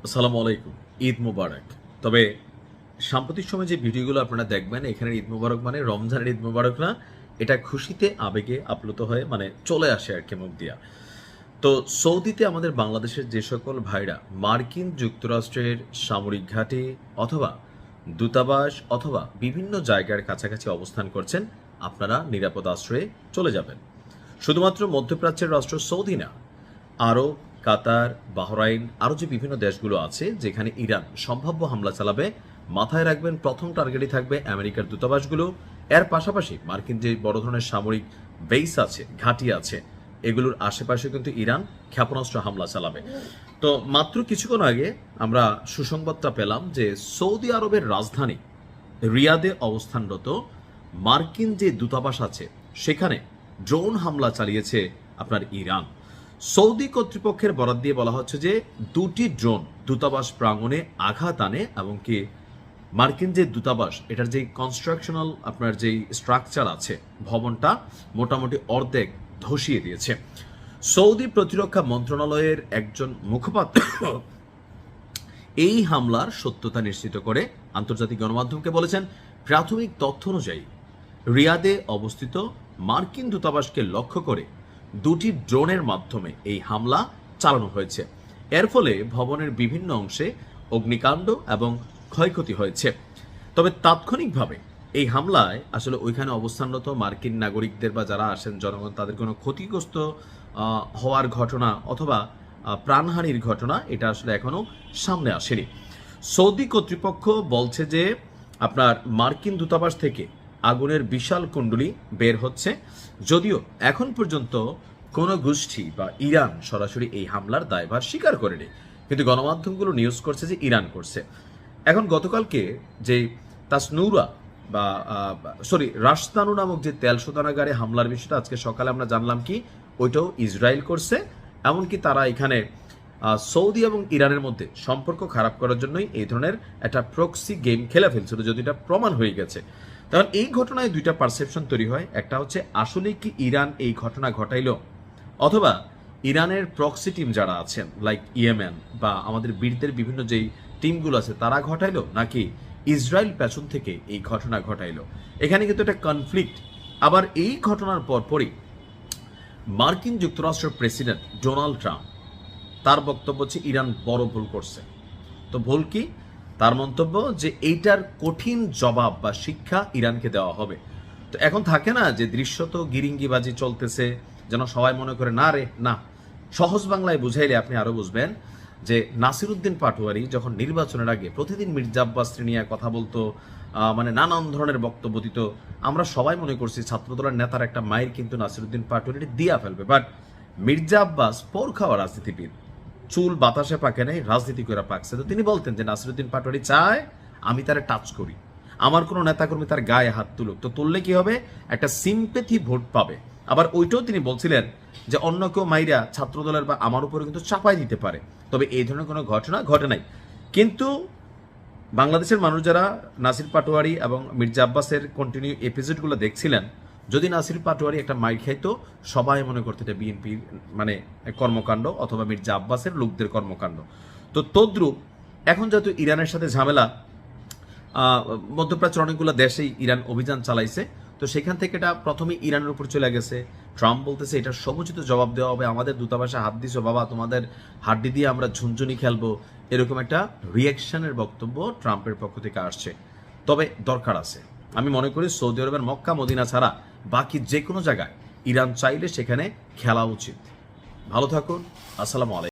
আসসালামু আলাইকুম। ঈদ মুবারক। তবে সাম্প্রতিক সময়ে যে ভিডিওগুলো আপনারা দেখবেন এখানে ঈদ মুবারক মানে রমজানের ঈদ মুবারক না, এটা খুশিতে আবেগে আপ্লুত হয়ে চলে আসে আর কি মুখ দিয়া। তো সৌদিতে আমাদের বাংলাদেশের যে সকল ভাইরা মার্কিন যুক্তরাষ্ট্রের সামরিক ঘাঁটি অথবা দূতাবাস অথবা বিভিন্ন জায়গার কাছাকাছি অবস্থান করছেন, আপনারা নিরাপদ আশ্রয়ে চলে যাবেন। শুধুমাত্র মধ্যপ্রাচ্যের রাষ্ট্র সৌদি না, আরব, কাতার, বাহরাইন আরও যে বিভিন্ন দেশগুলো আছে যেখানে ইরান সম্ভাব্য হামলা চালাবে, মাথায় রাখবেন প্রথম টার্গেটই থাকবে আমেরিকার দূতাবাসগুলো। এর পাশাপাশি মার্কিন যে বড় ধরনের সামরিক বেস আছে, ঘাঁটি আছে, এগুলোর আশেপাশে কিন্তু ইরান ক্ষেপণাস্ত্র হামলা চালাবে। তো মাত্র কিছুক্ষণ আগে আমরা সুসংবাদটা পেলাম যে সৌদি আরবের রাজধানী রিয়াদে অবস্থানরত মার্কিন যে দূতাবাস আছে সেখানে ড্রোন হামলা চালিয়েছে আপনার ইরান। সৌদি কর্তৃপক্ষের বরাত দিয়ে বলা হচ্ছে যে দুটি ড্রোন দূতাবাস প্রাঙ্গণে আঘাত আনে এবং কি মার্কিন যে দূতাবাস এটার যে কনস্ট্রাকশনাল আপনার যে স্ট্রাকচার আছে ভবনটা মোটামুটি অর্ধেক ধসিয়ে দিয়েছে। সৌদি প্রতিরক্ষা মন্ত্রণালয়ের একজন মুখপাত্র এই হামলার সত্যতা নিশ্চিত করে আন্তর্জাতিক গণমাধ্যমকে বলেছেন, প্রাথমিক তথ্য অনুযায়ী রিয়াদে অবস্থিত মার্কিন দূতাবাসকে লক্ষ্য করে দুটি ড্রোনের মাধ্যমে এই হামলা চালানো হয়েছে। এর ফলে ভবনের বিভিন্ন অংশে অগ্নিকাণ্ড এবং ক্ষয়ক্ষতি হয়েছে। তবে তাৎক্ষণিকভাবে এই হামলায় আসলে ওইখানে অবস্থানরত মার্কিন নাগরিকদের বা যারা আসেন জনগণ তাদের কোনো ক্ষতিগ্রস্ত হওয়ার ঘটনা অথবা প্রাণহানির ঘটনা এটা আসলে এখনো সামনে আসেনি। সৌদি কর্তৃপক্ষ বলছে যে আপনার মার্কিন দূতাবাস থেকে আগুনের বিশাল কুণ্ডলী বের হচ্ছে, যদিও এখন পর্যন্ত কোনো গোষ্ঠী বা ইরান সরাসরি এই হামলার দায়ভার স্বীকার করেনি, কিন্তু গণমাধ্যমগুলো নিউজ করছে যে ইরান করছে। এখন গতকালকে যে তাসনুরা বা রাশতানু নামক যে তেল শোধনাগারে হামলার বিষয়টা আজকে সকালে আমরা জানলাম কি ওইটাও ইসরায়েল করছে। এমনকি তারা এখানে সৌদি এবং ইরানের মধ্যে সম্পর্ক খারাপ করার জন্যই এই ধরনের একটা প্রক্সি গেম খেলে ফেলছিল, যদি এটা প্রমাণ হয়ে গেছে। তখন এই ঘটনায় দুইটা পারসেপশন তৈরি হয়। একটা হচ্ছে আসলে কি ইরান এই ঘটনা ঘটাইল, অথবা ইরানের প্রক্সি টিম যারা আছেন লাইক ইয়েমেন বা আমাদের বীরদের বিভিন্ন যেই টিমগুলো আছে তারা ঘটাইলো, নাকি ইসরায়েল পেছন থেকে এই ঘটনা ঘটাইলো। এখানে কিন্তু একটা কনফ্লিক্ট। আবার এই ঘটনার পরপরই মার্কিন যুক্তরাষ্ট্রের প্রেসিডেন্ট ডোনাল্ড ট্রাম্প তার বক্তব্য হচ্ছে ইরান বড় ভুল করছে। তো ভুল কি? তার মন্তব্য যে এইটার কঠিন জবাব বা শিক্ষা ইরানকে দেওয়া হবে। তো এখন থাকে না যে দৃশ্যত গিরিঙ্গিবাজি চলতেছে, যেন সবাই মনে করে না রে না। সহজ বাংলায় বুঝাইলে আপনি আরো বুঝবেন যে নাসিরউদ্দিন পাটোয়ারি যখন নির্বাচনের আগে প্রতিদিন মির্জা আব্বাস নিয়ে কথা বলতো, নানান ধরনের বক্তব্য দিত, আমরা সবাই মনে করছি ছাত্রদলের নেতার একটা মায়ের কিন্তু নাসিরউদ্দিন পাটোয়ারি দিয়া ফেলবে। বাট মির্জা আব্বাস পর খাওয়া রাজনীতিবিদ, চুল বাতাসে পাকে নাই, রাজনীতি করে পাকছে। তো তিনি বলতেন যে নাসিরউদ্দিন পাটোয়ারি চায় আমি তারে টাচ করি, আমার কোনো নেতাকর্মী তার গায়ে হাত তুলুক, তো তুললে কি হবে, একটা সিম্পেথি ভোট পাবে। আবার ওইটাও তিনি বলছিলেন যে অন্য কেউ মাইরা ছাত্রদলের বা আমার উপরে কিন্তু চাপাই দিতে পারে, তবে এই ধরনের কোনো ঘটনা ঘটে নাই। কিন্তু বাংলাদেশের মানুষ যারা নাসির পাটোয়ারি এবং মির্জা আব্বাসের কন্টিনিউ এপিসোডগুলো দেখছিলেন, যদি নাসির পাটোয়ারি একটা মাইর খাইতো সবাই মনে করতো এটা বিএনপির কর্মকাণ্ড অথবা মির্জা আব্বাসের লোকদের কর্মকাণ্ড। তো তদ্রুপ এখন যেহেতু ইরানের সাথে ঝামেলা, মধ্যপ্রাচ্যের অনেকগুলো দেশেই ইরান অভিযান চালাইছে, তো সেখান থেকে এটা প্রথমে ইরানের উপর চলে গেছে। ট্রাম্প বলতেছে এটা সমুচিত জবাব দেওয়া হবে, আমাদের দূতাবাসে হাত দিছো বাবা, তোমাদের হাড্ডি দিয়ে আমরা ঝুনঝুনি খেলবো, এরকম একটা রিয়াকশনের বক্তব্য ট্রাম্পের পক্ষ থেকে আসছে। তবে দরকার আছে, আমি মনে করি সৌদি আরবের মক্কা মদিনা ছাড়া বাকি যে কোনো জায়গায় ইরান চাইলে সেখানে খেলা উচিত। ভালো থাকুন, আসসালামু আলাইকুম।